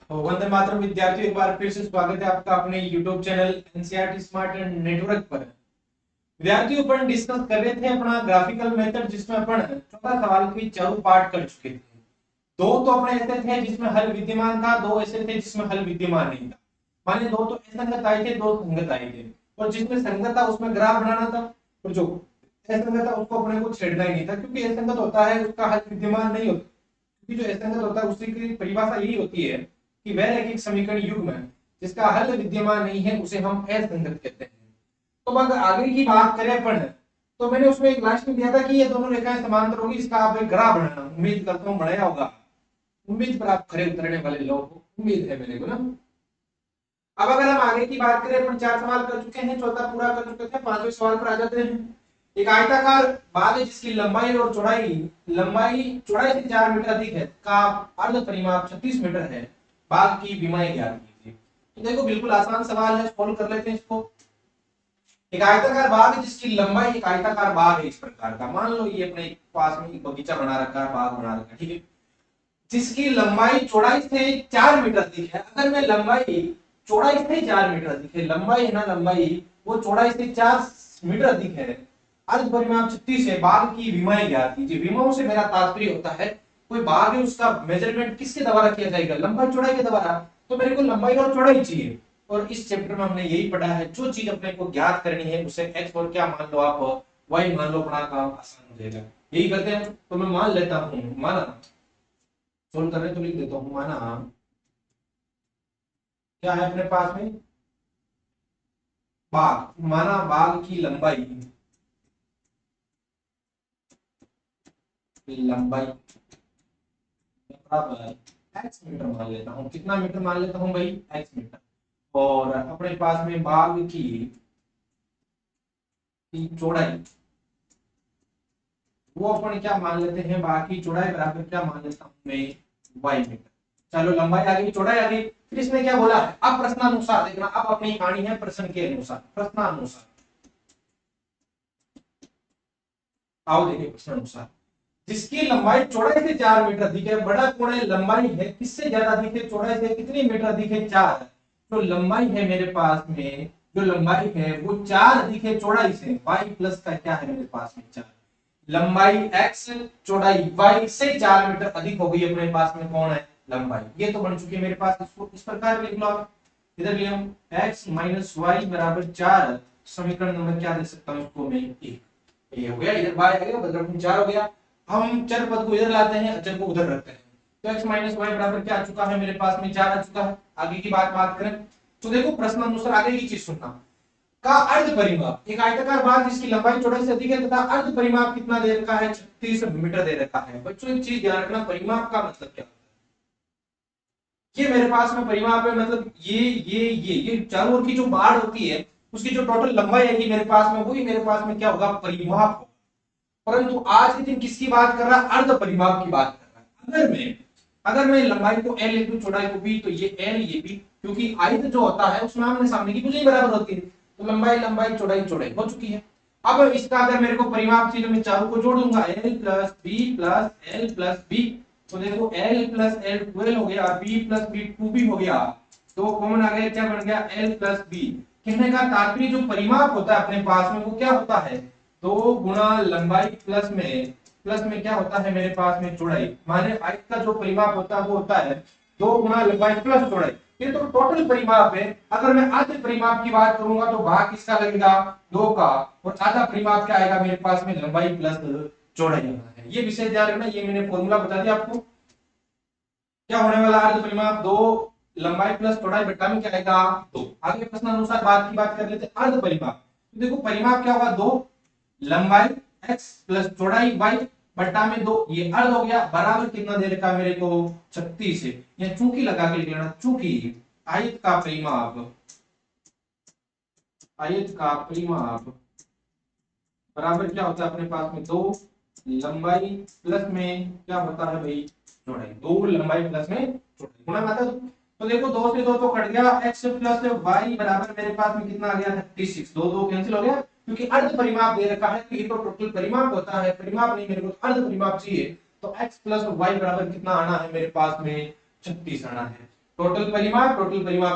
तो वंदे मातरम विद्यार्थियों, एक बार फिर से स्वागत है आपका अपने YouTube channel NCERT smart network पर। विद्यार्थियों, अपन डिस्कस कर रहे थे अपना ग्राफिकल मेथड, जिसमें अपन 14 सवाल के चारों पार्ट कर चुके थे। दो तो अपने ऐसे थे जिसमें हल विद्यमान था, दो ऐसे थे जिसमें हल विद्यमान नहीं था। माने दो तो असंगत आए थे, दो संगत आए थे। और जिसमें संगत था उसमें ग्राफ बनाना था, और जो असंगत था उसको अपने को छेड़ना ही नहीं था, क्योंकि असंगत होता है उसका हल विद्यमान नहीं होता। क्योंकि जो असंगत होता है उसकी की परिभाषा यही होती है कि वह रैखिक समीकरण युग्म है जिसका हल विद्यमान नहीं है, उसे हम असंगत कहते हैं। तो अगर आगे की बात करें अपन, तो मैंने उसमें एक लास्ट में दिया था कि ये दोनों रेखाएं समांतर होगी, इसका आप एक ग्राफ बनाना। उम्मीद करता हूँ बनाया होगा। उम्मीद पर आप खरे उतरने वाले लोग हो, उम्मीद है मेरे को ना। अब अगर हम आगे की बात करें, अपन चार सवाल कर चुके हैं, चौथा पूरा कर चुके थे, पांचवें सवाल पर आ जाते हैं। एक आयताकार बाग है जिसकी लंबाई और चौड़ाई, लंबाई चौड़ाई से 4 मीटर अधिक है, का अर्ध परिमाप 36 मीटर है। बाग की विमाएं ज्ञात कीजिए। तो देखो, बिल्कुल आसान सवाल है, सॉल्व कर लेते हैं इसको। एक आयताकार बाग है जिसकी लंबाई, एक आयताकार बाग है इस प्रकार का, मान लो ये अपने पास में एक बगीचा बना रखा है, बाग बना रखा है, ठीक है। जिसकी लंबाई चौड़ाई से 4 मीटर अधिक है। अगर मैं लंबाई चौड़ाई से 4 मीटर अधिक है, लंबाई है ना, लंबाई वो चौड़ाई से 4 मीटर अधिक है, अर्ध परिमाप 36 है, बाग की विमाएं ज्ञात कीजिए। विमाओं से मेरा तात्पर्य होता है, कोई बाग है उसका मेजरमेंट किसके द्वारा किया जाएगा, लंबाई चौड़ाई के द्वारा। तो मेरे को लंबाई और चौड़ाई चाहिए। और इस चैप्टर में हमने यही पढ़ा है, जो चीज अपने को ज्ञात करनी है उसे एक्स और क्या मान लो आप, वाई मान लो, अपना काम आसान हो जाएगा। यही करते हैं। तो मैं मान लेता हूं, माना सोल्व कर रहे तो लिख देता हूं, माना क्या है अपने पास में, बाग, माना बाग की लंबाई, लंबाई बराबर एक्स मीटर मान लेता हूं। कितना मीटर मान लेता हूं भाई, एक्स मीटर। और अपने पास में बाग की चौड़ाई, वो अपन क्या मान लेते हैं, बाग की चौड़ाई बराबर क्या मान लेता हूं मैं, वाई मीटर। चलो, लंबाई आ गई, चौड़ाई आ गई। फिर इसने क्या बोला है, अब प्रश्नानुसार देखना, अब अपनी कहानी है प्रश्न के अनुसार, प्रश्नानुसार। आओ देखिए प्रश्नानुसार। जिसकी लंबाई चौड़ाई से 4 मीटर अधिक है, बड़ा कोण है, लंबाई है किससे ज्यादा अधिक है, चौड़ाई से कितनी मीटर अधिक है, 4। तो लंबाई है मेरे पास में, जो लंबाई है वो 4 अधिक है चौड़ाई से, y प्लस का क्या है मेरे पास में, 4। लंबाई x, चौड़ाई y से 4 मीटर अधिक हो गई अपने पास में, कौन है, लंबाई। ये तो बन चुकी है मेरे पास। इसको इस प्रकार लिख लो आप। इधर लिया हम x माइनस वाई बराबर 4। समीकरण नंबर क्या दे सकता हूँ इसको मैं, 1। ये हो गया, इधर y आ गया, बदल 4 हो गया। हम चर पद को इधर लाते हैं, अचर को उधर रखते हैं। तो x माइनस वाई बराबर क्या आ चुका है मेरे पास में, 4 आ चुका है। आगे की बात करें तो देखो, प्रश्न अनुसार आगे की चीज सुनना। का अर्ध परिमाप, एक आयताकार बाग जिसकी लंबाई चौड़ाई से अधिक है तथा अर्ध परिमाप कितना दे रखा है, 36 मीटर दे रखा है। बच्चों एक चीज ध्यान रखना, परिमाप का मतलब क्या होता है। ये मेरे पास में परिमाप है, मतलब ये चारों ओर की जो बाढ़ होती है, उसकी जो टोटल लंबाई है मेरे पास में, वही मेरे पास में क्या होगा, परिमाप होगा। परंतु आज के दिन किसकी बात कर रहा है, अर्ध परिमाप की बात कर रहा है। अगर मैं लंबाई को l लिख दूं, चौड़ाई को b, तो ये l ये b, क्योंकि आयत जो होता है उसमें आमने सामने की भुजाएं बराबर होती है। तो लंबाई लंबाई चौड़ाई चौड़ाई हो चुकी है। अब इसका अगर मेरे को परिमाप चाहिए तो मैं चारों को जोड़ दूंगा, l plus B plus L plus B. तो देखो l प्लस एल 12 हो गया, b प्लस बी 2b हो गया। तो कॉमन आ गया, क्या बन गया, l प्लस बी। कहने का तात्पर्य जो परिमाप होता है अपने पास में, वो क्या होता है, 2 गुना लंबाई प्लस में क्या होता है मेरे पास में, चौड़ाई। माने आयत का जो परिमाप होता है वो होता है 2 गुना लंबाई प्लस चौड़ाई। ये तो टोटल परिमाप है। अगर मैं आधे परिमाप की बात करूंगा तो भाग किसका लगेगा, 2 का। और आधा परिमाप क्या आएगा मेरे पास में, लंबाई प्लस चौड़ाई आना है। ये विषय ध्यान रखना, ये मैंने फॉर्मूला बता दिया आपको। क्या होने वाला, अर्ध परिमाप 2 लंबाई प्लस चौड़ाई बट्टा में क्या आएगा, 2। आगे प्रश्न अनुसार बात की बात कर लेते हैं, अर्ध परिमाप। तो देखो परिमाप क्या होगा, 2 लंबाई x प्लस चौड़ाई y बट्टा में 2, ये अर्ध हो गया, बराबर कितना दे रखा है मेरे को, 36 है। या चूंकि लगा के लिख लेना, चूंकि आयत का परिमाप, आयत का परिमाप बराबर क्या होता है अपने पास में, 2 लंबाई प्लस में क्या होता है भाई, चौड़ाई। 2 लंबाई प्लस में चौड़ाई गुणा आता है। तो देखो 2 से 2 तो कट गया, x प्लस y बराबर मेरे पास में कितना आ गया, 36। 2 2 कैंसिल हो गया, क्योंकि अर्ध परिमाप दे रखा है, तो ये तो टोटल परिमाप होता है, परिमाप नहीं, मेरे को अर्ध परिमाप चाहिए। तो x प्लस y बराबर कितना आना है मेरे पास में, 36 आना है। टोटल परिमाप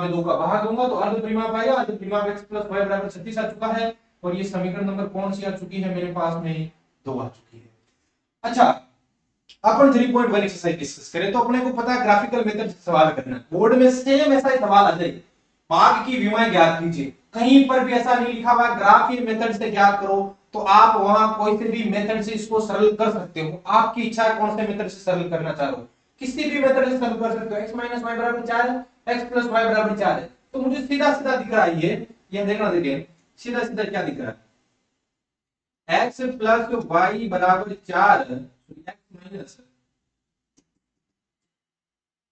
में 2 का भाग दूंगा तो अर्ध परिमाप आएगा। अर्ध परिमाप x प्लस y बराबर 36 आ चुका है और ये समीकरण नंबर कौन सी आ चुकी है मेरे पास में, 2 आ चुकी है। अच्छा, अपन 3.1 एक्सरसाइज डिस्कस करें तो अपने को पता है ग्राफिकल मेथड से सवाल करना है। बोर्ड में सेम ऐसा ही सवाल आ जाए, भाग की विमाएं ज्ञात कीजिए, कहीं पर भी ऐसा नहीं लिखा हुआ ग्राफिक मेथड से ज्ञात करो, तो आप वहां कोई से भी मेथड से इसको सरल कर सकते हो। आपकी इच्छा है कौन से मेथड से सरल करना चाह रहे हो, किसी भी मेथड से सरल कर सकते हो। x माइनस वाई बराबर 4 है, x प्लस वाई बराबर 4 है, तो मुझे सीधा सीधा दिख रहा है ये देखना, देखिए सीधा सीधा क्या दिख रहा है, x प्लस वाई बराबर 4,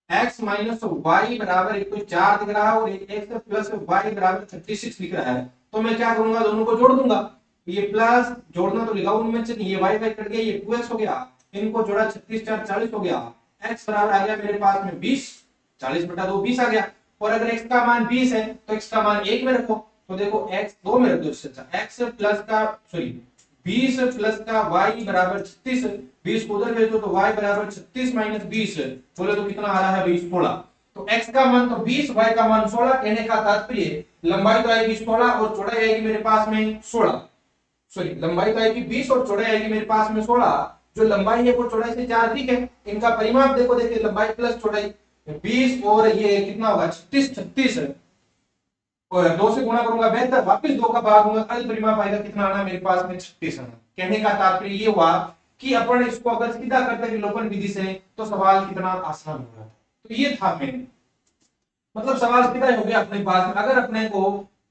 x माइनस वाई बराबर एक तो 4 दिख रहा है और x प्लस वाई बराबर 36 दिख रहा है। तो मैं क्या करूंगा, दोनों को जोड़ दूंगा। ये प्लस जोड़ना तो लिखा उनमें से नहीं, ये y y कट गया, ये 2x हो गया, इनको जोड़ा 36 4 40 हो गया। x बराबर आ गया मेरे पास में 20, 40 बटा 2 20 आ गया। और अगर x का मान 20 है तो x का मान 1 में रखो, तो देखो x 2 में रख दो, x प्लस का सॉरी 20 प्लस का y बराबर 36, 20 को उधर भेजो तो y बराबर 36 माइनस 20 बोले तो कितना आ रहा है 20 16। तो x का मान तो 20, y का मान 16, कहने का तात्पर्य लंबाई तो आएगी 16 और चौड़ाई आएगी मेरे पास में 16, सॉरी लंबाई तो आएगी 20 और चौड़ाई आएगी मेरे पास में 16। जो लंबाई है वो चौड़ाई से 4 अधिक है, इनका परिमाप देखो, देखिए लंबाई प्लस चौड़ाई 20 और ये कितना होगा 36 36 और 2 से गुणा करूंगा बेहतर, वापस 2 का भाग दूंगा, अर्ध परिमाप आएगा कितना आना मेरे पास में 36 आना। कहने का तात्पर्य ये हुआ कि अपन इसको अगर सीधा करते विलोपन विधि से तो सवाल कितना आसान हो रहा था। तो ये था मेन, मतलब सवाल सीधा हो गया अपने पास में। अगर अपने को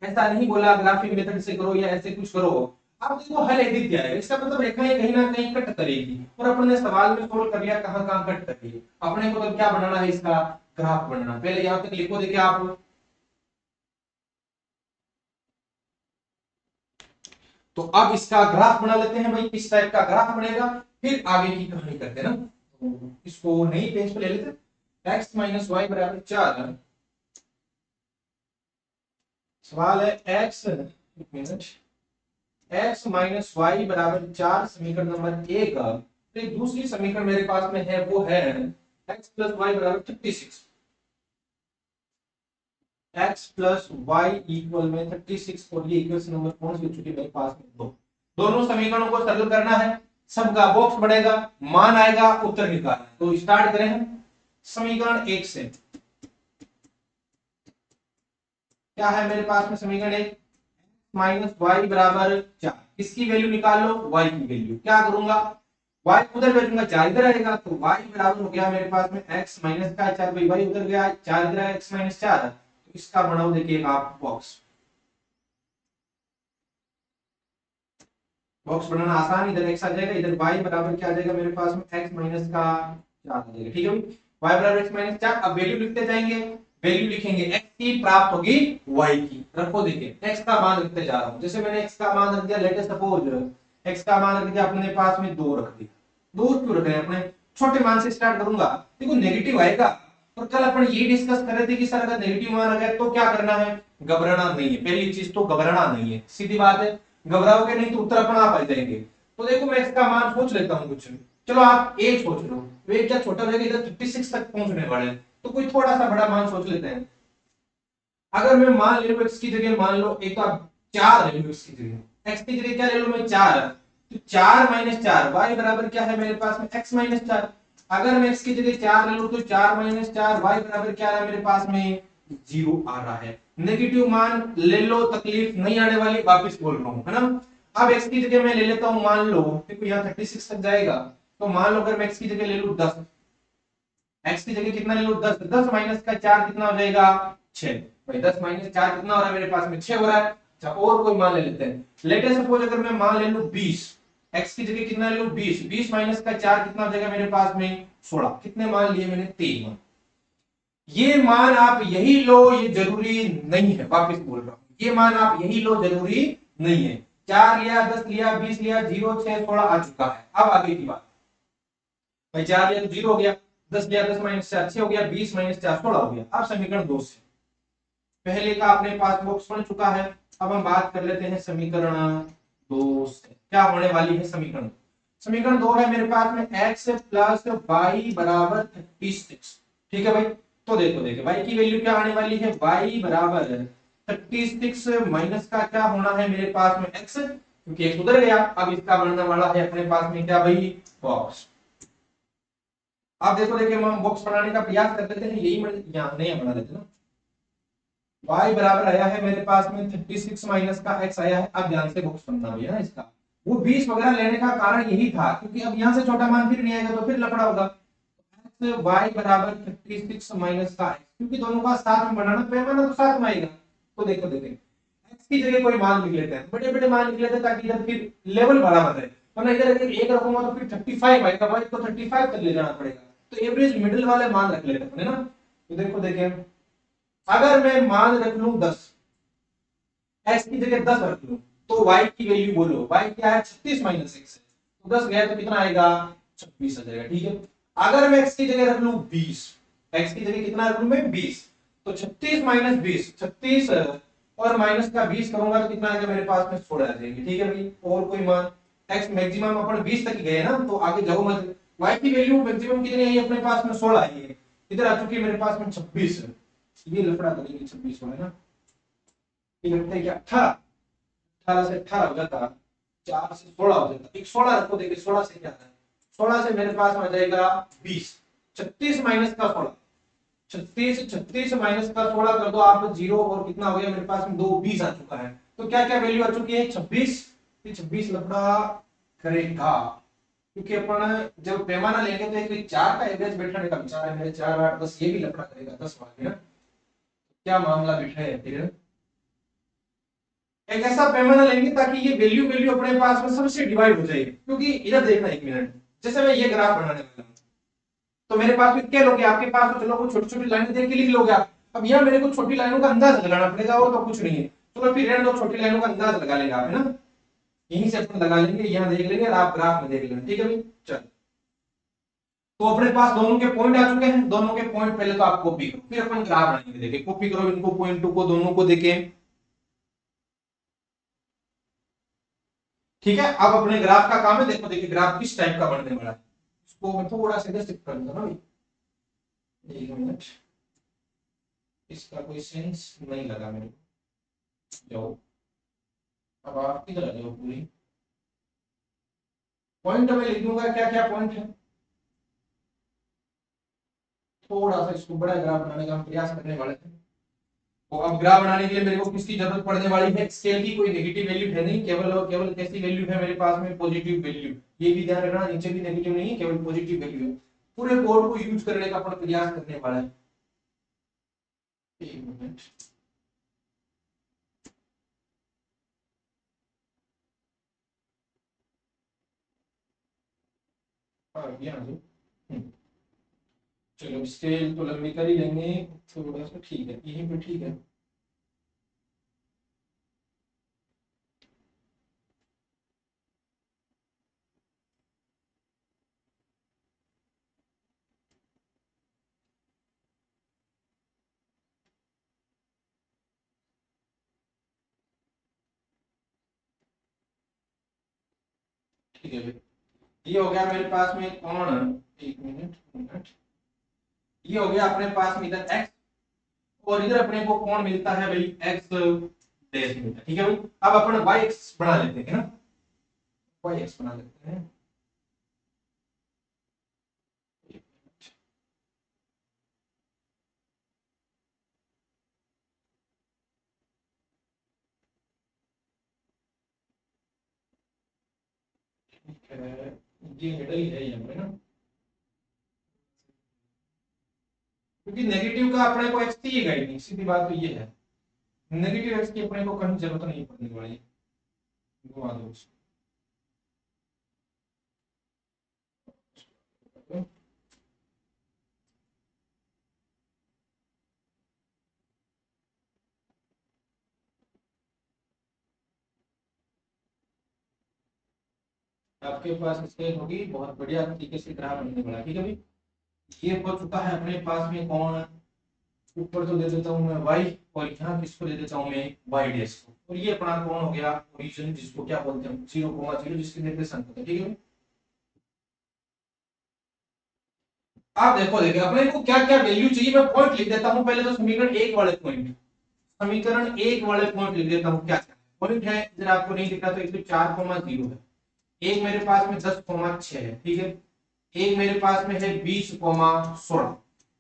ऐसा नहीं बोला ग्राफिक मेथड से करो या ऐसे कुछ करो, आप देखो हल एडिट दिया है, इसका मतलब रेखाएं कहीं ना कहीं कट करेगी और अपन ने सवाल में सोल्व कर लिया कहां कहां कट करेगी। अपने को तो क्या बनाना है, इसका ग्राफ बनाना। पहले यहां तक लिखो, देखिए आप, तो अब इसका ग्राफ बना लेते हैं भाई, किस टाइप का ग्राफ बनेगा, फिर आगे की कहानी करते हैं ना। तो इसको नई पेज पे ले लेते हैं। x माइनस वाई बराबर 4, सवाल है x, एक मिनट, x माइनस वाई बराबर 4 समीकरण नंबर 1। तो दूसरी समीकरण मेरे पास में है वो है x प्लस वाई बराबर 36, x प्लस वाई इक्वल में 36 और ये इक्वेशन नंबर कौन सी हो चुकी है मेरे पास में, दो। दोनों समीकरणों को सरल करना है, सबका बॉक्स बढ़ेगा, मान आएगा, उत्तर निकालना है। तो स्टार्ट करें हम समीकरण 1 से। क्या है मेरे पास में समीकरण 1, माइनस वाई बराबर 4, इसकी वैल्यू निकाल लो, y की वैल्यू क्या करूंगा, y उधर भेजूंगा 4 इधर आएगा, तो y बराबर हो गया मेरे पास में x माइनस का 4, भाई y उधर गया 4 इधर आया, x माइनस 4। तो इसका बनाओ देखिए आप बॉक्स, बॉक्स बनाना आसान, इधर x आ जाएगा, इधर y बराबर क्या आ जाएगा मेरे पास में x माइनस का 4 आ जाएगा, ठीक है भाई, y बराबर x माइनस 4। अब वैल्यू लिखते जाएंगे, वैल्यू लिखेंगे x की प्राप्त होगी y की, रखो देखिए x का मान रखते जा रहा हूं, जैसे मैंने x का मान रख दिया, लेट अस सपोज x का मान रख दिया अपने पास में 2 रख दिया। 2 क्यों रख रहे हैं, अपने छोटे मान से स्टार्ट करूंगा, देखो नेगेटिव आएगा। और कल अपन ये डिस्कस कर रहे थे कि सर अगर नेगेटिव मान आ गया तो क्या करना है, घबराना नहीं है, पहली चीज तो घबराना नहीं है, सीधी बात है, घबराओगे नहीं तो उत्तर अपना आप आ जाएंगे। तो देखो मैं इसका मान सोच लेता हूँ कुछ, चलो आप a सोच लो, वे क्या छोटा रहेगा, इधर 56 तक पहुंचने वाले हैं, तो कोई थोड़ा सा बड़ा मान सोच लेते हैं। अगर मैं मान ले लो x की जगह मान लो एक तो 4 ले लो, x की जगह, x की जगह क्या ले लो मैं 4, तो 4 माइनस 4 y बराबर क्या है मेरे पास में x माइनस 4। अगर मैं x की जगह 4 ले लूं तो 4 माइनस 4 y बराबर क्या आ रहा है मेरे पास में 0 आ रहा है। नेगेटिव मान ले लो, तकलीफ नहीं आने वाली, वापस बोल रहा हूं, है ना। अब x की जगह मैं ले लेता हूं, मान लो देखो यहाँ 36 तक जाएगा, तो मान लो अगर मैं x की जगह ले लूं 10, x की जगह कितना ले लो 10, 10 माइनस का 4 कितना हो जाएगा 6, भाई 10 माइनस 4 कितना हो रहा है मेरे पास में 6 हो रहा है। अच्छा और कोई मान ले लेते हैं, लेट अस सपोज अगर मैं मान ले लूं 20, x की जगह कितना ले लूं 20, 20 माइनस का 4 कितना हो जाएगा मेरे पास में 16, कितने मान लिए मैंने 3 मान। ये मान आप यही लो, ये जरूरी नहीं है, वापस बोल रहा हूं, ये मान आप यही लो जरूरी नहीं है। 4 लिया, 10 लिया, 20 लिया, 0 6 16 आ चुका है। अब आगे की बात, भाई 4 लिया तो 0 हो गया, 10 लिया 10 माइनस 4 6 हो गया, 20 माइनस 4 16 हो गया। अब समीकरण 2 से, पहले का अपने पास बॉक्स बन चुका है, अब हम बात कर लेते हैं समीकरण 2 से। क्या होने वाली है समीकरण, समीकरण 2 है मेरे पास में x प्लस वाई बराबर 36, ठीक है भाई। तो देखो देखो y की वैल्यू क्या आने वाली है, y बराबर 36 माइनस का क्या होना है मेरे पास में x, क्योंकि x उधर गया, अब इसका बनने वाला है अपने पास में क्या भाई, बॉक्स। अब देखो देखिए हम बॉक्स बनाने का प्रयास कर लेते हैं, यही यहाँ नहीं बना लेते ना। y बराबर आया है मेरे पास में 36 माइनस का x आया है। अब ध्यान से बॉक्स बनना भैया ना इसका, वो 20 वगैरह लेने का कारण यही था क्योंकि अब यहां से छोटा मान फिर नहीं आएगा तो फिर लफड़ा होगा। y बराबर 36 माइनस का x, क्योंकि दोनों का साथ में बनाना, पैमाना तो साथ में आएगा। तो देखो देखिए x की जगह कोई मान लिख लेते हैं, बड़े बड़े मान लिख लेते हैं ताकि इधर फिर लेवल बराबर रहे, वरना इधर अगर एक रखूंगा तो फिर 35 आएगा, भाई तो 35 तक ले जाना पड़ेगा। तो एवरेज मिडिल वाले मान रख लेते हैं ना। तो देखो देखिए अगर मैं मान रख लूं 10, x की जगह 10 रख लूं, तो y की वैल्यू बोलो, y क्या है 36 माइनस x है, तो 10 गया तो कितना आएगा 26 आ जाएगा, ठीक है। अगर मैं x की जगह रख लूं 20, x की जगह कितना रख लूं मैं 20, तो 36 माइनस 20, 36 और माइनस का 20 करूंगा तो कितना आएगा मेरे पास में 16 आ जाएगी, ठीक है भाई। और कोई मान x मैक्सिमम अपन 20 तक गए ना, तो आगे जाओ मत। y की वैल्यू मैक्सिमम कितनी आई अपने पास में 16 आई है, इधर आ चुकी है मेरे पास में 26, ये लफड़ा करेंगे 26 वाला ना, ये लगता है कि 18, 18 से 18 हो जाता, 4 से 16 हो जाता, एक 16 रखो, देखिए 16 से क्या है, 16 से मेरे पास में आ जाएगा 20, 36 माइनस का 16, 36 माइनस का 16 कर दो आप, जीरो और कितना हो गया मेरे पास में 2, 20 आ चुका है। तो क्या क्या वैल्यू आ चुकी है 26, 26 लफड़ा करेगा, क्योंकि अपन जब पैमाना लेंगे तो एक 4 का एवरेज बैठाने का विचार है मेरे, 4 8 10 ये भी लफड़ा करेगा 10 वाले ना, क्या मामला बिठा है फिर। एक ऐसा पैमाना लेंगे ताकि ये वैल्यू वैल्यू अपने पास में सबसे डिवाइड हो जाए, क्योंकि इधर देखना एक मिनट, जैसे मैं ये ग्राफ बनाने वाला हूं तो मेरे पास में क्या लोगे, आपके पास तो चलो कुछ छोटी छोटी लाइनें देख के लिख लोगे आप, अब यहाँ मेरे को छोटी लाइनों का अंदाज लगाना पड़ेगा और तो कुछ नहीं है। चलो फिर रहने दो, छोटी लाइनों का अंदाज लगा लेंगे आप, है ना, यहीं से अपन लगा लेंगे, यहाँ देख लेंगे और आप ग्राफ में देख लेंगे, ठीक है भाई। चल तो अपने पास दोनों के पॉइंट आ चुके हैं, दोनों के पॉइंट पहले तो आप कॉपी करो, फिर अपन ग्राफ बनाएंगे, देखिए कॉपी करो इनको, पॉइंट टू को दोनों को देखें, ठीक है। अब अपने ग्राफ का काम है, देखो देखिए ग्राफ किस टाइप का बनने वाला है, इसको मैं थोड़ा सा इधर शिफ्ट कर दूंगा ना भाई, एक मिनट, इसका कोई सेंस नहीं लगा मेरे को, जाओ अब आप किधर आ जाओ, पूरी पॉइंट में लिख दूंगा क्या क्या पॉइंट है, थोड़ा सा इसको बड़ा ग्राफ बनाने का हम प्रयास करने वाले थे। तो अब ग्राफ बनाने के लिए मेरे को किसकी जरूरत पड़ने वाली है, स्केल की, कोई नेगेटिव वैल्यू है नहीं, केवल और केवल कैसी वैल्यू है मेरे पास में, पॉजिटिव वैल्यू, ये भी ध्यान रखना, नीचे भी नेगेटिव नहीं है, केवल पॉजिटिव वैल्यू है। पूरे कोड को यूज करने का अपन प्रयास करने वाला है, एक मिनट, हाँ यहाँ जो चलो स्केल तो लंबी कर ही लेंगे, थोड़ा सा ठीक है यहीं पे, ठीक है। ठीक है भाई, ये हो गया मेरे पास में कौन, एक मिनट मिनट, ये हो गया अपने पास में इधर x, और इधर अपने को कौन मिलता है भाई x डैश मिलता है, ठीक है भाई। अब अपन yx बना लेते हैं ना, yx बना लेते हैं, ठीक है, ये मिडल ही है यहाँ पे ना, क्योंकि नेगेटिव का अपने को x चाहिएगा ही नहीं, सीधी बात तो ये है, नेगेटिव x की अपने को कहीं जरूरत नहीं पड़ने वाली है, घुमा दो उसको। आपके पास स्केल होगी, बहुत बढ़िया तरीके से ग्राफ बनने वाला, ठीक है भाई। ये हो चुका है अपने पास में कौन, ऊपर तो दे देता हूँ मैं y, और यहाँ किसको दे देता हूँ मैं y डैश को, और ये अपना कौन हो गया ओरिजिन, जिसको क्या बोलते हैं 0,0, जिसके निर्देशांक होते हैं, ठीक है। आप देखो देखिए अपने को क्या क्या वैल्यू चाहिए, मैं पॉइंट लिख देता हूं पहले तो समीकरण एक वाले पॉइंट, समीकरण एक वाले पॉइंट लिख देता हूं क्या क्या पॉइंट है, जरा आपको नहीं दिख रहा तो 104,0 है, एक मेरे पास में 10,6 है, ठीक है, एक मेरे पास में है 20,16।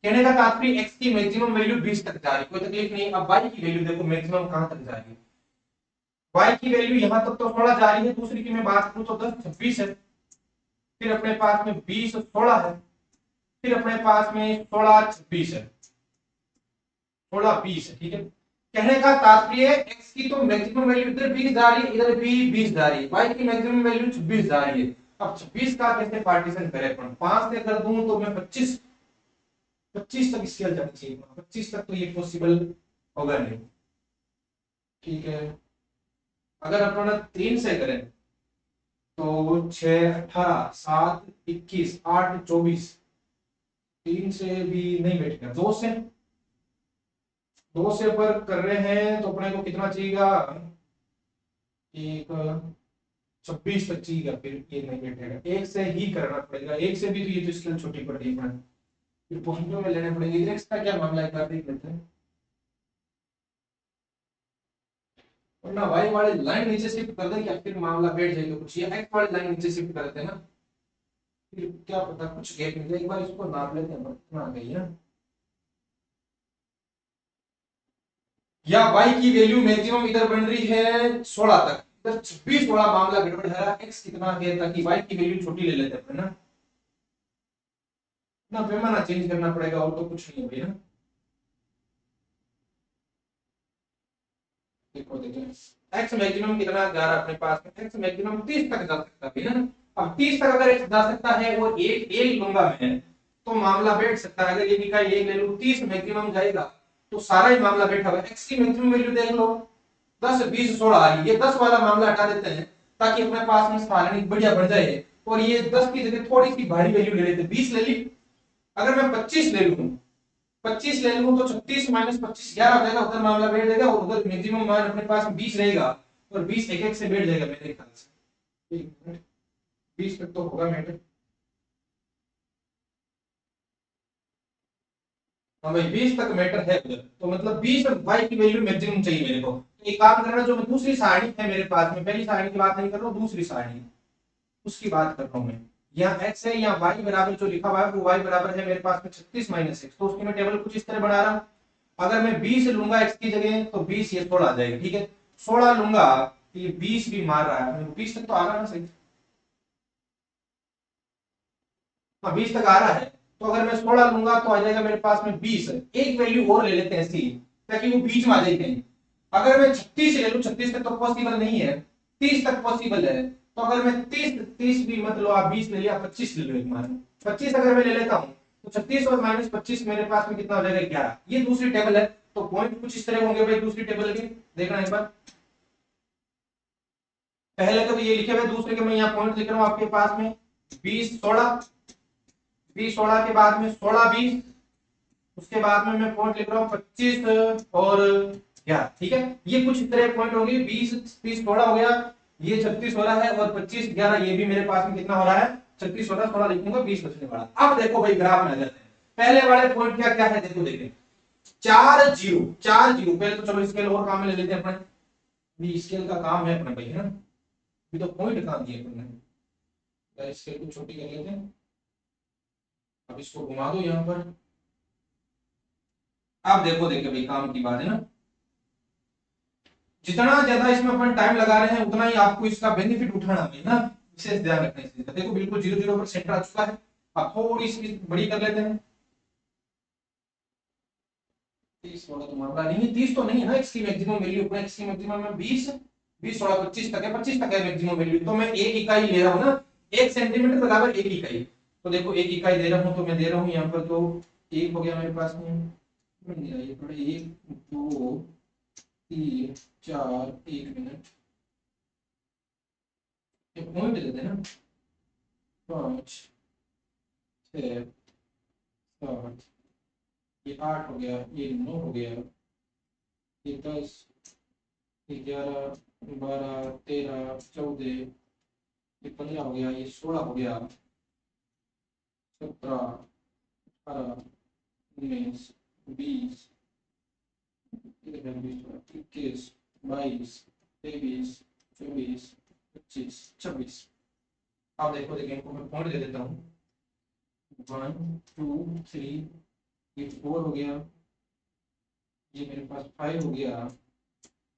कहने का तात्पर्य x की मैक्सिमम वैल्यू 20 तक जा रही है, कोई तकलीफ नहीं। अब y की वैल्यू देखो मैक्सिमम कहां तक जा रही है, y की वैल्यू यहां तक तो 16 जा रही है, दूसरी की मैं बात करूं तो 10 26 है, फिर अपने पास में 20 16 है, फिर अपने पास में 16 26 है, 16 20 है, ठीक है। कहने का तात्पर्य x की तो मैक्सिमम वैल्यू इधर 20 जा रही है, इधर भी 20 जा रही है, y की मैक्सिमम वैल्यू 26 जा रही है। अब 26 का कैसे पार्टीशन करें अपन, 5 से कर दूं तो मैं 25 25 तक स्केल जाना चाहिए, 25 तक तो ये पॉसिबल होगा नहीं, ठीक है। अगर अपन 3 से करें तो 6 18 7 21 8 24, 3 से भी नहीं बैठेगा, 2 से पर कर रहे हैं तो अपने को कितना चाहिएगा, एक 26 तक चाहिएगा, फिर ये नहीं बैठेगा, एक से ही करना पड़ेगा, एक से भी तो ये तो स्केल छोटी पड़ रही है, फिर पॉइंटों में लेने पड़ेंगे। इधर इसका क्या मामला है, एक बार देख लेते हैं, वरना वाई वाली लाइन नीचे शिफ्ट कर दें क्या, फिर मामला बैठ जाएगा कुछ, या एक्स वाली लाइन नीचे शिफ्ट कर देते हैं ना, फिर क्या पता कुछ गैप मिल जाए, एक बार इसको नाप लेते हैं, कितना आ गई है, या y की वैल्यू मैक्सिमम इधर बन रही है 16 तक, इधर 26 वाला मामला गड़बड़ है, x कितना है, ताकि y की वैल्यू छोटी ले लेते हैं ना, ना पैमाना चेंज करना पड़ेगा और तो कुछ नहीं है भैया। देखो देखो x मैक्सिमम कितना जा रहा है अपने पास में, x मैक्सिमम 30 तक जा सकता है ना। अब 30 तक अगर x जा सकता है और एक लूंगा मैं तो मामला बैठ सकता है, अगर ये इकाई एक ले लूं 30 मैक्सिमम जाएगा तो सारा ही मामला बैठा हुआ है। x की मैक्सिमम वैल्यू देख लो 10 20 16 आ रही है, ये 10 वाला मामला हटा देते हैं ताकि अपने पास में सारणी बढ़िया बन जाए, और ये 10 की जगह थोड़ी सी भारी वैल्यू ले लेते, 20 ले ली। अगर मैं 25 ले लूं, 25 ले लूं तो 36 माइनस 25 11 हो जाएगा, उधर मामला बैठ जाएगा और उधर मैक्सिमम मान अपने पास में 20 रहेगा, और 20 एक एक से बैठ जाएगा मेरे ख्याल से, 20 तक तो होगा मैटर। हाँ भाई 20 तक मैटर है उधर, तो मतलब 20 और y की वैल्यू मैक्सिमम चाहिए मेरे को, तो एक काम करना, जो मैं दूसरी सारणी है मेरे पास में, पहली सारणी की बात नहीं कर रहा हूँ, दूसरी सारणी उसकी बात कर रहा हूँ मैं, यहाँ x है, यहाँ y बराबर जो लिखा हुआ है वो y बराबर है मेरे पास में 36 माइनस x, तो उसकी मैं टेबल कुछ इस तरह बना रहा हूँ। अगर मैं 20 लूंगा x की जगह तो 20 ये 16 आ जाएगा, ठीक है, 16 लूंगा तो ये 20 भी मार रहा है, 20 तक तो आ रहा है ना सही, हाँ 20 तक आ रहा है, तो अगर मैं 16 लूंगा तो आ जाएगा मेरे पास में 20, एक वैल्यू और ले लेते हैं ऐसी ताकि वो बीच में आ जाए कहीं। अगर मैं 36 ले लूं, 36 तक तो पॉसिबल नहीं है, 30 तक पॉसिबल है, तो अगर मैं 30 भी मत लो आप, 20 ले लिया, 25 ले लो, एक मान 25 अगर मैं ले लेता हूँ तो 36 और माइनस 25 मेरे पास में कितना हो जाएगा 11, ये दूसरी टेबल है, तो पॉइंट कुछ इस तरह होंगे भाई दूसरी टेबल के, देखना एक बार, पहले का तो ये लिखे हुए, दूसरे के मैं यहाँ पॉइंट लिख रहा हूँ आपके पास में 20 16, 20 16 के बाद में 16 20, उसके बाद में मैं पॉइंट लिख रहा हूँ 25 और 11, ठीक है, ये कुछ इस तरह पॉइंट होंगे, 20 30 थोड़ा हो गया, ये 36 हो रहा है, और 25 11 ये भी मेरे पास में कितना हो रहा है 36 हो रहा है, थोड़ा लिखूंगा 20 बचने वाला। अब देखो भाई ग्राफ में आ जाते हैं, पहले वाले पॉइंट क्या क्या है देखो देखें, 4 जीरो 4 जीरो, पहले तो चलो स्केल और काम में ले लेते हैं अपने, भी स्केल का काम है अपने भाई है ना, भी तो पॉइंट कहां दिए अपने, स्केल को छोटी कर लेते हैं, अब इसको घुमा दो यहाँ पर, आप देखो देखो भाई काम की बात है ना, जितना ज्यादा इसमें अपन टाइम लगा रहे हैं उतना ही आपको इसका बेनिफिट उठाना है ना, विशेष ध्यान रखना है इस चीज का। देखो बिल्कुल 0 0 पर सेंटर आ चुका है, अब थोड़ी सी बड़ी कर लेते हैं, 30 वाला तो मामला नहीं है, 30 तो नहीं है ना, इसकी मैक्सिमम वैल्यू अपना, इसकी मैक्सिमम में 20 20 16 25 तक है, 25 तक है मैक्सिमम वैल्यू, तो मैं एक इकाई ले रहा हूँ ना, 1 सेंटीमीटर बराबर एक इकाई, तो देखो एक इकाई दे रहा हूँ, तो मैं दे रहा हूँ यहाँ पर, तो एक हो गया मेरे पास में, ये थोड़ा 1 2 3 4 1 मिनट, एक पॉइंट देते हैं ना, 5 6 7, ये 8 हो गया, ये 9 हो गया, ये 10 11 12 13 14, ये 15 हो गया, ये 16 हो गया, 17 18 19 20 21 22 23 24 25 26। अब देखो देखिए इनको मैं पॉइंट दे देता हूँ 1 2 3 ये 4 हो गया, ये मेरे पास 5 हो गया,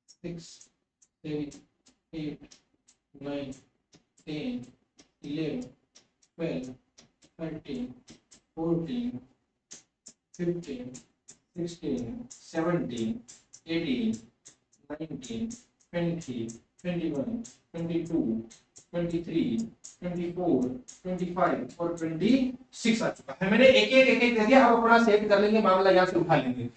6 7 8 9 10 11 12 13 14 15 16 17 18 19 20 21 22 23 24 25 और 26 आ चुका है। मैंने एक दे दिया। अब अपना सेट कर लेंगे, मामला यहाँ से उठा लेंगे।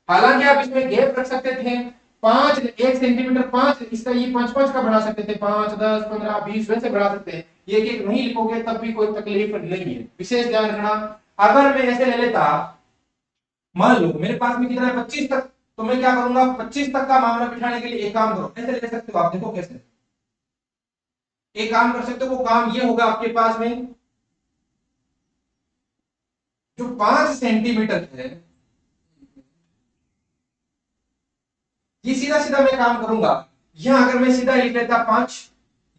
हालांकि आप इसमें गैप रख सकते थे 5 1 सेंटीमीटर, 5 इसका ये 5 का बना सकते थे, 5 10 15 20 वैसे बढ़ा सकते हैं। ये एक नहीं लिखोगे तब भी कोई तकलीफ नहीं है, विशेष ध्यान रखना। अगर मैं ऐसे ले लेता, मान लो मेरे पास में कितना है 25 तक, तो मैं क्या करूंगा 25 तक का मामला बिठाने के लिए एक काम करो, ऐसे ले सकते हो आप। देखो कैसे एक काम कर सकते हो, वो काम ये होगा आपके पास में जो 5 सेंटीमीटर है, ये सीधा सीधा मैं काम करूंगा। यहां अगर मैं सीधा लिख लेता 5,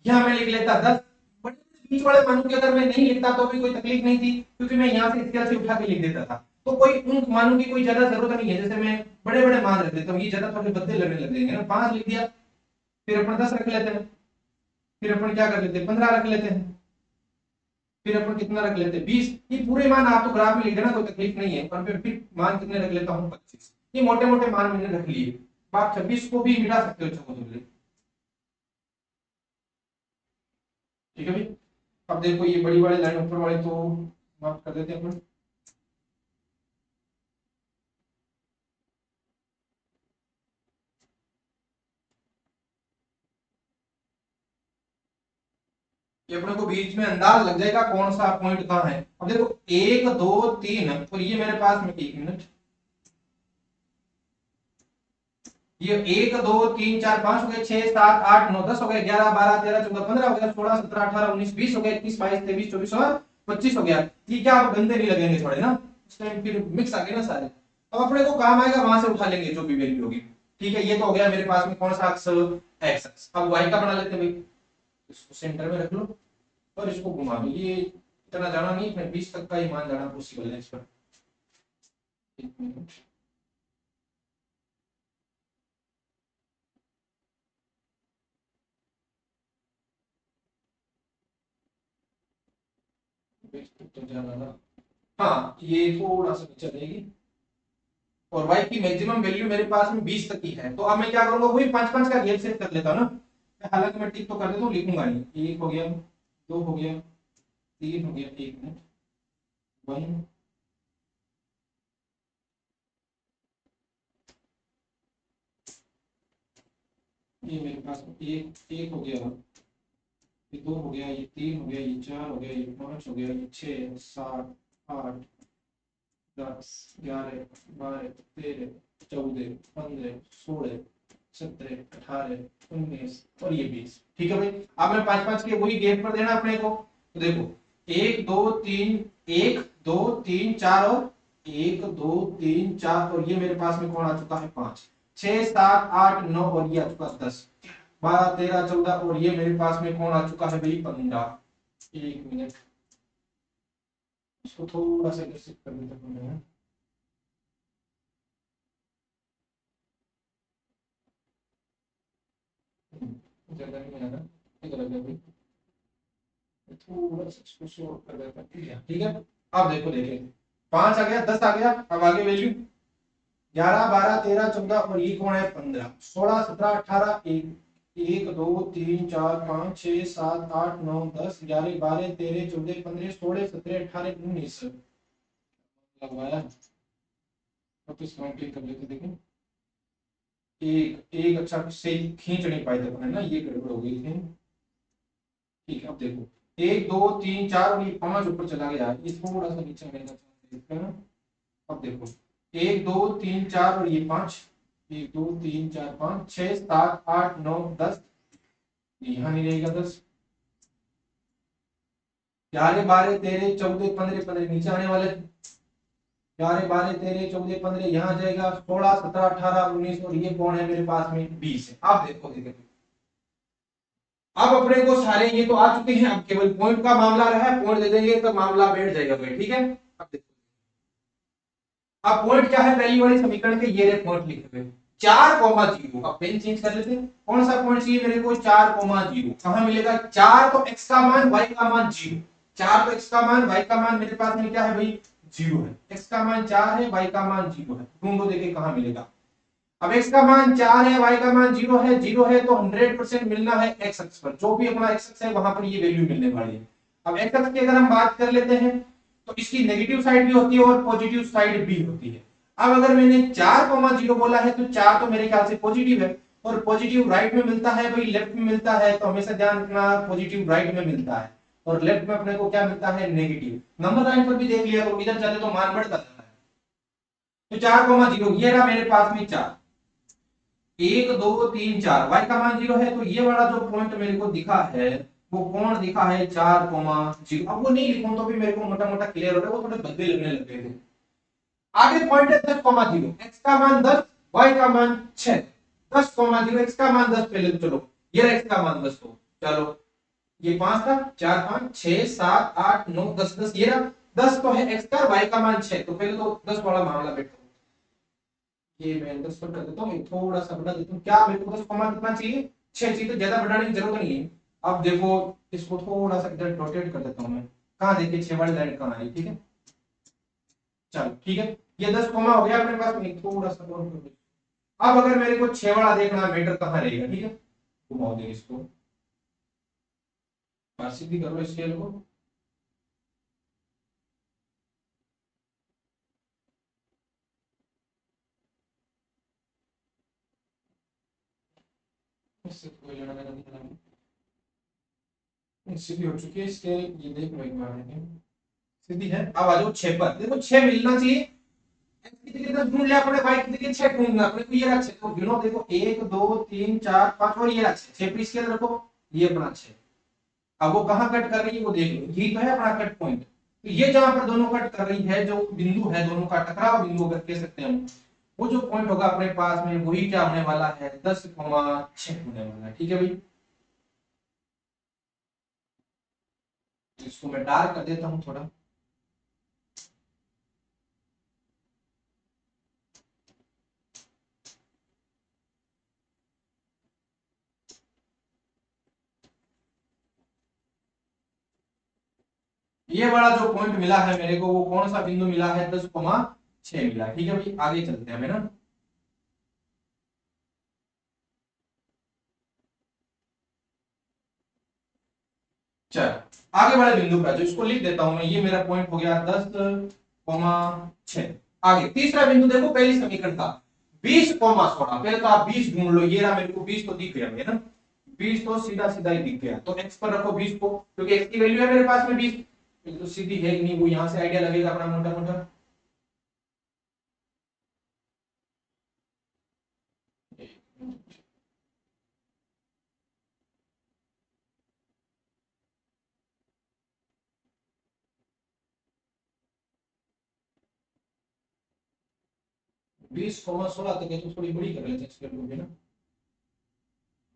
यहां मैं लिख लेता 10, बट बीच वाले मानों की अगर मैं नहीं लिखता तो भी कोई तकलीफ नहीं थी, क्योंकि मैं यहां से स्केल से उठा के लिख देता था। तो कोई उन मानों की कोई ज्यादा जरूरत नहीं है। जैसे मैं बड़े बड़े मान रख देता हूँ, ये ज्यादा थोड़े बदले लगने लग जाएंगे ना। 5 लिख दिया, फिर अपन 10 रख लेते हैं, फिर अपन क्या कर लेते हैं 15 रख लेते हैं, फिर अपन कितना रख लेते हैं 20। ये पूरे मान आप तो ग्राफ में लिख देना, कोई तकलीफ नहीं है। और फिर मान कितने रख लेता हूँ 25। ये मोटे मोटे मान मैंने रख लिए। आप 26 को भी मिटा सकते हो चौदह। ठीक है भाई। अब देखो ये बड़ी वाली लाइन ऊपर वाली तो माफ कर देते हैं अपन। ये अपने को बीच में अंदाज लग जाएगा कौन सा पॉइंट कहाँ है। अब देखो 1 2 3 और ये मेरे पास में 1 मिनट, ये 1 2 3 4 5 हो गए, 6 7 8 9 10 हो गए, 11 12 13 14 15 हो गया, 16 17 18 19 20 हो गए, 21 22 23 24 और 25 हो गया। ये क्या आप गंदे नहीं लगेंगे थोड़े ना, उस टाइम फिर मिक्स आ गए ना सारे। अब अपने को काम आएगा वहां से उठा लेंगे जो भी वैल्यू होगी। ठीक है, ये तो हो गया मेरे पास में कौन सा अक्स, एक्स अक्स। अब वाई का बना लेते हैं भाई, इसको सेंटर में रख लो और इसको घुमा दो। ये इतना जाना नहीं, मैं 20 तक का ही मान जाना पॉसिबल है इस पर। एक मिनट, तो जाना ना, हाँ ये थोड़ा सा नीचे रहेगी। और y की मैक्सिमम वैल्यू मेरे पास में 20 तक की है। तो अब मैं क्या करूंगा, वही 5 5 का घेर सेट कर लेता हूँ ना। हालांकि मैं टिक तो कर देता हूँ, लिखूंगा नहीं। 1 हो गया, 2 हो गया, 3 हो गया, 1 मिनट 1 ये मेरे पास में एक हो गया, ये 2 हो गया, ये 3 हो गया, ये 4 हो गया, ये 5 हो गया, ये 6 7 8 10 11 12 13 14 15 16 17 18 19 और ये 20। ठीक है भाई। अब मैं 5 5 के वही गेट पर देना अपने को। तो देखो 1 2 3 1 2 3 4 और 1 2 3 4 और ये मेरे पास में कौन आ चुका है 5 6 7 8 9 और ये आ चुका 10 12 13 14 और ये मेरे पास में कौन आ चुका है भाई 15। एक मिनट, इसको थोड़ा सा इधर शिफ्ट कर देता हूं। ज्यादा नहीं आना, इधर आ जाओ, थोड़ा सा इसको शॉर्ट कर देता हूं। ठीक है। अब देखो देखें 5 आ गया, 10 आ गया। अब आगे वैल्यू 11 12 13 14 और ये कौन है 15 16 17 18 1 1 2 3 4 5 6 7 8 9 10 11 12 13 14 15 16 17 18 19 लगवाया। वापस काउंटिंग कर लेते देखें। एक एक अच्छा से खींच नहीं पाए थे अपने ना, ये गड़बड़ हो गई थी। ठीक है, अब देखो 1 2 3 4 और ये 5 ऊपर चला गया, ये थोड़ा सा नीचे आने का चांस है ना। अब देखो 1 2 3 4 और ये 5 1 2 3 4 5 6 7 8 9 10 यहाँ नहीं रहेगा 10 11 12 13 14 15 15 नीचे आने वाले। 11 12 13 14 15 यहाँ आ जाएगा 16 17 18 19 और ये कौन है मेरे पास में 20 है। आप देखो देखो अब अपने को सारे ये तो आ चुके हैं, अब केवल पॉइंट का मामला रहा है, पॉइंट दे देंगे तो मामला बैठ जाएगा भाई, ठीक है। अब देखो अब पॉइंट क्या है, पहली वाली समीकरण के ये रहे पॉइंट लिखे हुए 4,0। अब पेन चेंज कर लेते हैं, कौन सा पॉइंट चाहिए मेरे को 4,0। कहां मिलेगा 4 तो x का मान y का मान 0, 4 तो x का मान y का मान मेरे पास में क्या है भाई 0 है, x का मान 4 है y का मान 0 है, ढूंढो देखे कहां मिलेगा। अब x का मान 4 है y का मान 0 है, 0 है तो 100% मिलना है x अक्ष पर, जो भी अपना x अक्ष है वहां पर ये वैल्यू मिलने वाली है। अब x अक्ष की अगर हम बात कर लेते हैं तो इसकी नेगेटिव साइड भी होती है और पॉजिटिव साइड भी होती है। अब अगर मैंने 4,0 बोला है तो 4 तो मेरे ख्याल से पॉजिटिव है, और पॉजिटिव राइट में मिलता है भाई लेफ्ट में मिलता है, तो हमेशा ध्यान रखना पॉजिटिव राइट में मिलता है और लेफ्ट में अपने को क्या मिलता है नेगेटिव। नंबर लाइन पर भी देख लिया तो इधर जाते तो मान बढ़ता जाता है। तो 4,0 ये रहा मेरे पास में 4, 1 2 3 4, y का मान 0 है तो ये वाला जो पॉइंट मेरे को दिखा है वो कौन दिखा है 4,0। अब वो नहीं लिखूं तो भी मेरे को मोटा मोटा क्लियर हो रहा है, वो थोड़े भद्दे लगने लग गए थे। आगे पॉइंट है 10,0, x का मान 10 y का मान 6, 10,0 x का मान 10 पहले तो चलो ये रहा x का मान 10, तो चलो ये 5 था 4 5 6 7 8 9 10 10 ये रहा 10 तो है x का, y का मान 6, तो पहले तो 10 वाला मामला बैठो, ये मैं 10 पर कर देता हूँ, थोड़ा सा बढ़ा देता हूँ, क्या मेरे को 10 का मान कितना चाहिए 6 चाहिए, तो ज्यादा बढ़ाने की जरूरत नहीं है। अब देखो इसको थोड़ा सा इधर रोटेट कर देता हूँ मैं, कहाँ देखिए 6 वाली लाइन कहाँ आई, ठीक है चलो ठीक है, ये 10 कॉमा हो गया अपने पास में, थोड़ा सा और कर दो। अब अगर मेरे को 6 वाला देखना है मीटर कहाँ रहेगा, ठीक है घुमाओ दे इसको, सीधी करो स्केल को, इससे कोई लेना देना नहीं है, सीधी हो चुकी है स्केल, ये देख लो एक बार देखें सीधी है। अब आ जाओ 6 पर, देखो 6 मिलना चाहिए, x की जगह 10 ढूंढ लिया अपने, y की जगह 6 ढूंढना अपने को, ये रहा 6, तो गिनो देखो 1 2 3 4 5 और ये रहा 6 पे स्केल रखो, ये अपना 6। अब वो कहां कट कर रही है वो देख लो, ये तो है अपना कट पॉइंट, तो ये जहां पर दोनों कट कर रही है जो बिंदु है दोनों का टकराव बिंदु अगर कह सकते हैं हम, वो जो पॉइंट होगा अपने पास में वही क्या होने वाला है 10,6 होने वाला है, ठीक है भाई। इसको मैं डार्क कर देता हूं थोड़ा, ये वाला जो पॉइंट मिला है मेरे को वो कौन सा बिंदु मिला है 10,6 मिला, ठीक है भाई आगे चलते हैं ना। चल आगे वाले बिंदु पर जो इसको लिख देता हूं मैं, ये मेरा पॉइंट हो गया 10,6। आगे तीसरा बिंदु देखो पहली समीकरण था 20,16, पहले तो आप 20 ढूंढ लो, ये रहा मेरे को 20 तो दिख गया है ना, 20 तो सीधा सीधा ही दिख गया, तो x पर रखो 20 को, क्योंकि x की वैल्यू है मेरे पास में 20, तो सीधी है कि नहीं वो यहां से आइडिया लगेगा अपना मोटा मोटा। 20,16 तक है तो थोड़ी बड़ी कर लेते हैं स्केल को भी ना,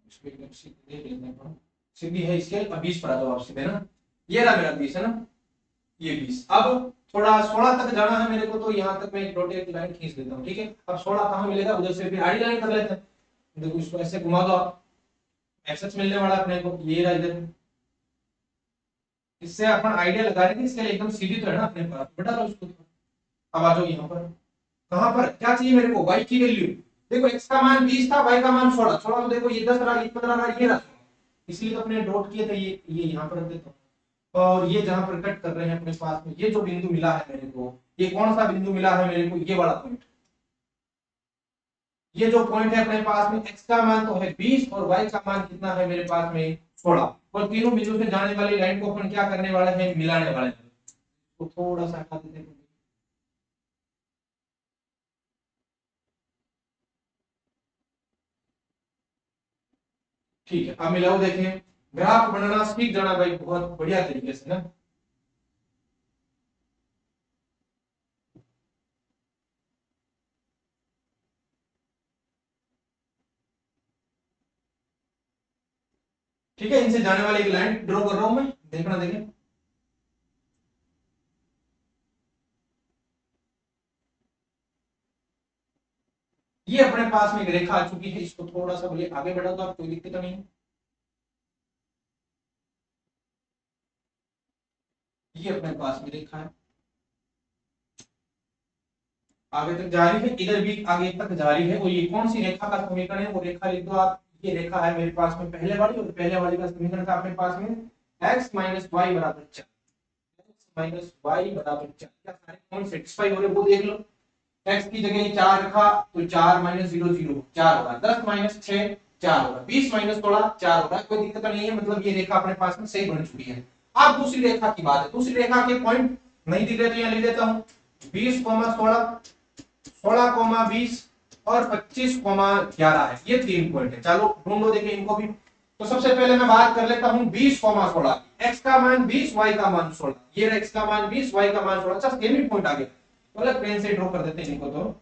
इसको एकदम सीधी देख लेते हैं, सीधी है स्केल, अब 20 पर आ जाओ आप सीधे ना, ये रहा मेरा 20 है ना, ये 20। अब थोड़ा 16 तक जाना है मेरे को, तो यहाँ तक मैं एक डॉटेड लाइन खींच देता हूँ, ठीक है। अब 16 कहाँ मिलेगा उधर से फिर आड़ी लाइन कर लेते हैं, देखो इसको ऐसे घुमा दो आप, एक्सेस मिलने वाला अपने को ये रहा इधर, इससे अपन आइडिया लगा रहे थे इसके लिए एकदम सीधी तो है ना अपने पास, बता दो उसको। अब आ जाओ यहाँ पर, कहां पर क्या चाहिए मेरे को y की वैल्यू, देखो x का मान 20 था y का मान 16, 16 तो देखो ये 10 रहा, ये 15 रहा, ये रहा 16, इसलिए तो अपने डॉट किए थे, ये यहाँ पर रख देता हूँ। और ये जहां पर कट कर रहे हैं अपने पास में ये जो बिंदु मिला है मेरे को, ये कौन सा बिंदु मिला है मेरे को, ये वाला पॉइंट, ये जो पॉइंट है अपने पास में x का मान तो है 20 और y का मान कितना है मेरे पास में 16, और तीनों बिंदु से जाने वाली लाइन को अपन क्या करने वाले हैं मिलाने वाले हैं, तो थोड़ा सा हटा देते हैं। ठीक है अब मिलाओ देखें, ग्राफ बनाना सीख जाना भाई बहुत बढ़िया तरीके से ना। ठीक है, इनसे जाने वाली एक लाइन ड्रॉ कर रहा हूं मैं, देखना देखें। ये अपने पास में एक रेखा आ चुकी है, इसको थोड़ा सा बोलिए आगे बढ़ा तो आप कोई दिक्कत नहीं है। ये अपने पास में रेखा है, आगे तक जा रही है, इधर भी आगे तक जा रही है। और ये कौन सी रेखा का समीकरण है, वो रेखा लिख दो आप। ये रेखा है मेरे पास में पहले वाली, और पहले वाली का समीकरण था अपने पास में x माइनस वाई बराबर 4। x माइनस वाई बराबर 4, क्या सारे पॉइंट सेटिस्फाई हो रहे वो देख लो। x की जगह 4 रखा तो 4 माइनस 0 0 4 होगा, 10 माइनस 6 4 होगा, 20 माइनस 16 4 होगा, कोई दिक्कत नहीं है। मतलब ये रेखा अपने पास में सही बन चुकी है। अब दूसरी रेखा की बात है, दूसरी रेखा के पॉइंट नहीं दिख रहे तो यहाँ लिख देता हूँ 20, 16, 16,20 और 25,11 है, ये 3 पॉइंट है। चलो ढूंढो, देखिए इनको भी। तो सबसे पहले मैं बात कर लेता हूं 20,16, x का मान 20, y का मान 16। ये x का मान 20, y का मान 16। अच्छा, सेम पॉइंट आ गया, तो अलग पेन से ड्रॉ कर देते हैं इनको। तो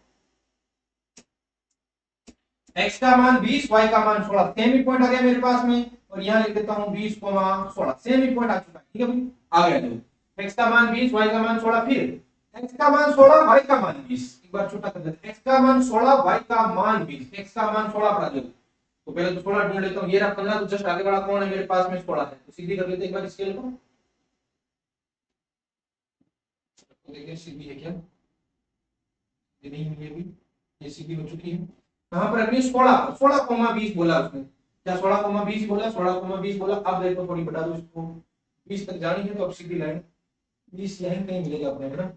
x का मान 20, y का मान 16, सेम ही पॉइंट आ गया मेरे पास में। और यहां लिख देता हूं 20,16, सेम ही पॉइंट आ चुका है। ठीक है भाई, आ गया। जो x का मान 20, y का मान 16, फिर x का मान 16, y का मान 20। एक बार छोटा कर देते हैं, x का मान 16, y का मान 20, x का मान 16 पर आ जाओ। तो पहले तो 16 ढूंढ लेता हूं, ये रहा 15, तो जस्ट आगे वाला कौन है मेरे पास में, 16 है। तो सीधी कर लेते हैं एक बार स्केल को, तो देखिए सीधी है क्या, ये नहीं हुई अभी, ये सीधी हो चुकी है। कहां पर रखनी, 16, 16,20 बोला उसने, क्या 16,20 बोला, 16,20 बोला। अब देखो थोड़ी बढ़ा दो इसको, 20 तक जानी है तो अब सीधी लाइन 20 यहीं कहीं मिलेगा अपने को ना।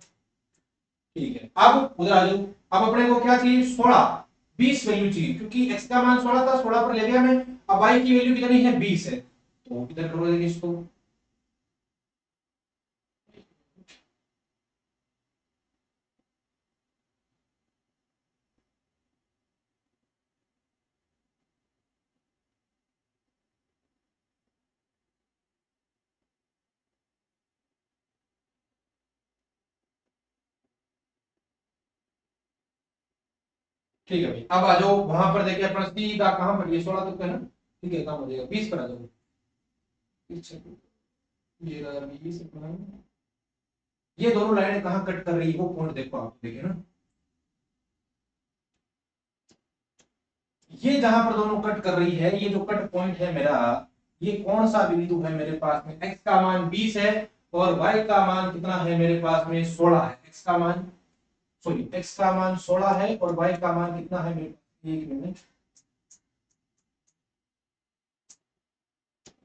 ठीक है, अब उधर आ जाओ। अब अपने को क्या चाहिए, 16, 20 वैल्यू चाहिए, क्योंकि x का मान 16 था, 16 पर ले गया मैं। अब y की वैल्यू कितनी है, 20 है, तो इधर करो देखिए इसको। ठीक है भाई, अब आ जाओ वहां पर, देखिए अपना सीधा कहां पर, ये 16 तक है ना। ठीक है, काम हो जाएगा, 20 पर आ जाओ पीछे। ये रहा 20 अपना। ये दोनों लाइनें कहां कट कर रही है वो पॉइंट देखो आप, देखिए ना। ये जहां पर दोनों कट कर रही है, ये जो कट पॉइंट है मेरा, ये कौन सा बिंदु है मेरे पास में, x का मान 20 है और y का मान कितना है मेरे पास में, 16 है। x का मान, सॉरी, x का मान 16 है और y का मान कितना है मेरे, एक मिनट,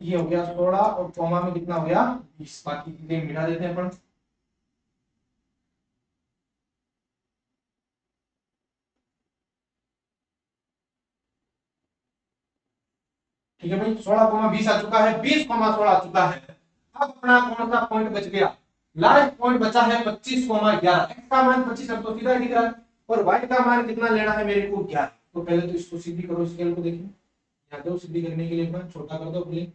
ये हो गया 16 और कॉमा में कितना हो गया, 20। बाकी चीजें मिटा देते हैं अपन। ठीक है भाई, 16,20 आ चुका है, 20,16 आ चुका है। अब अपना कौन सा पॉइंट बच गया, लास्ट पॉइंट बचा है 25,11। x का मान 25 अब तो सीधा ही दिख रहा है, और y का मान कितना लेना है मेरे को, 11। तो पहले तो इसको सीधी करो, स्केल को देखिए, यहाँ दो सीधी करने के लिए अपना छोटा कर दो प्लीज,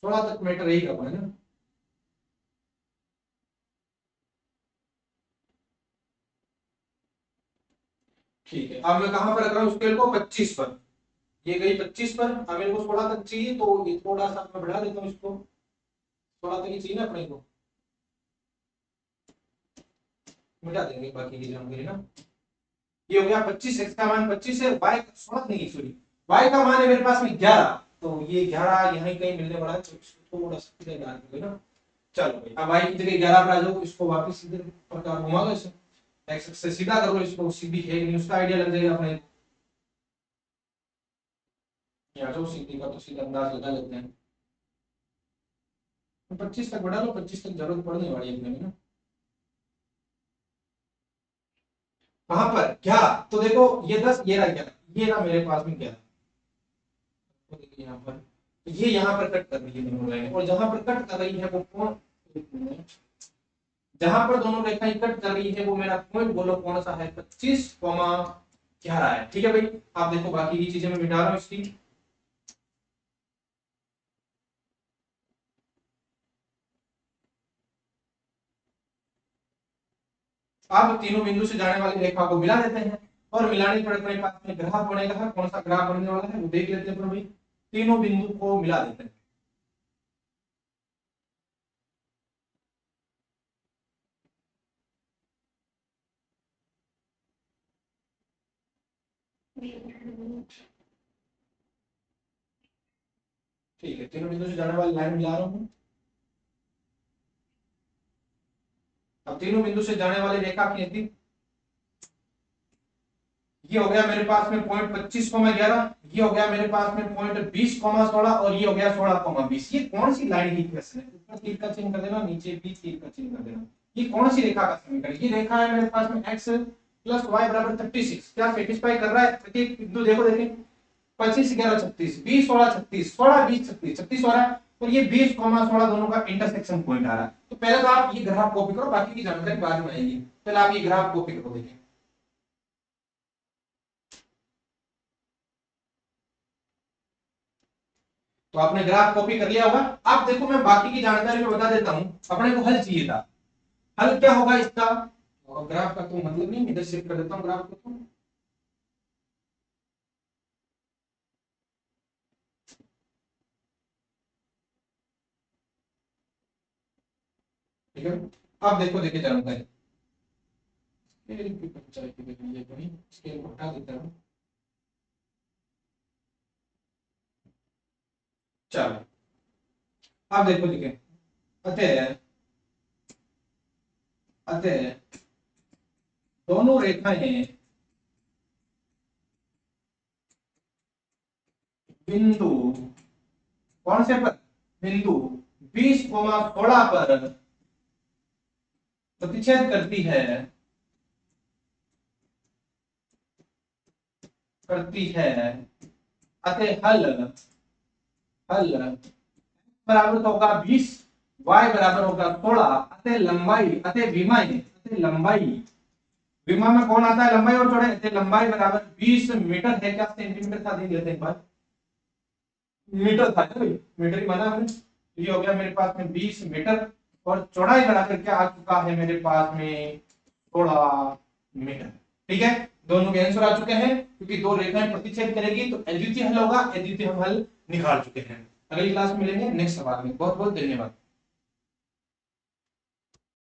16 तक मीटर यही करना है ना। ठीक है, अब मैं कहां पर रख रहा हूँ स्केल को, 25 पर। ये गई 25 पर, अब इनको 16 तक चाहिए, तो ये थोड़ा सा मैं बढ़ा देता हूँ इसको, 16 तक ही चाहिए ना अपने को, मिटा देंगे बाकी की जानकारी ना। ये हो गया 25, x का मान 25 है, y 16 नहीं, सॉरी, y का मान है मेरे पास में 11। तो ये 11 यहीं कहीं मिलने वाला है, तो इसको थोड़ा सा सीधे डाल देंगे ना। चलो भाई, अब y की जगह 11 पर आ जाओ, इसको वापस सीधे प्रकार घुमा दो, इसे x से सीधा कर लो, इसको सीधी है कि नहीं उसका आइडिया लग जाएगा अपने। यहाँ जो सीधी का तो सीधा अंदाज लगा लेते हैं। 25 तक बढ़ा लो, 25 तक जरूरत पड़ने वाली है अपने में ना। कहां पर 11, तो देखो ये 10, ये रहा 11, ये रहा मेरे पास में 11। तो देखिए यहाँ पर, तो ये यहाँ पर कट कर रही है दोनों लाइनें, और जहां पर कट कर रही है वो कौन, जहां पर दोनों रेखाएं कट कर रही है वो मेरा पॉइंट बोलो कौन सा है, 25,11 है। ठीक है भाई, आप देखो बाकी की चीजें मैं मिटा रहा हूँ इसकी। आप तीनों बिंदु से जाने वाली रेखा को मिला देते हैं, और मिलाने पर अपने पास में ग्राफ बनेगा, कौन सा ग्राफ बनने वाला है वो देख लेते हैं भाई। तीनों बिंदु को मिला देते हैं। ठीक है, तीनों बिंदु से जाने वाली लाइन मिला रहा हूं। अब तीनों बिंदु से जाने वाली रेखा खींचती, ये हो गया मेरे पास में पॉइंट 25,11, ये हो गया मेरे पास में पॉइंट 20,16 और ये हो गया 16,20। ये कौन सी लाइन की क्वेश्चन है? ऊपर तीर का चिन्ह कर देना, नीचे भी तीर का चिन्ह कर देना। ये कौन सी रेखा का समीकरण? ये रेखा है मेरे पास में x प्लस y बराबर 36। क्या सेटिस्फाई कर रहा है? प्रत्येक बिंदु देखो, देखें 25, 11, 36, 20, 16, 36, 16, 20, 36, 36 हो रहा है और ये 20,16 दोनों का इंटरसेक्शन पॉइंट आ रहा है। तो पहले तो आप ये ग्राफ कॉपी करो, बाकी की जानकारी बाद में आएगी। पहले आप ये ग्राफ कॉपी करो, देखिए। तो आपने ग्राफ कॉपी कर लिया होगा। अब देखो, मैं बाकी की जानकारी में बता देता हूं। अपने को हल चाहिए था, हल क्या होगा इसका? और ग्राफ का तो मतलब नहीं, इधर शिफ्ट कर देता हूं ग्राफ को। तो ठीक है, अब देखो, देखिए जानकारी स्केल की पंचायत की देखिए, ये कोई स्केल को हटा देता हूं। चलो, अब देखो, देखिए अतः अतः दोनों रेखाएं बिंदु, कौन से पर? बिंदु 20,16 पर प्रतिच्छेद करती है, करती है। अतः हल, हल बराबर तो होगा 20, y बराबर होगा 16। अतः लंबाई, अतः विमाएं, अतः लंबाई, विमा में कौन आता है? लंबाई और चौड़ाई। अतः लंबाई बराबर 20 मीटर है। क्या सेंटीमीटर था? देख लेते हैं एक बार। मीटर था ना भाई, मीटर ही माना हमने। ये हो गया मेरे पास में 20 मीटर और चौड़ाई बढ़ाकर क्या आ चुका है मेरे पास में? 16 मीटर। ठीक है, दोनों के आंसर आ चुके हैं। क्योंकि दो रेखाएं प्रतिच्छेद करेगी तो अद्वितीय हल होगा। अद्वितीय हम हल निकाल चुके हैं। अगली क्लास में मिलेंगे नेक्स्ट सवाल में। बहुत बहुत धन्यवाद।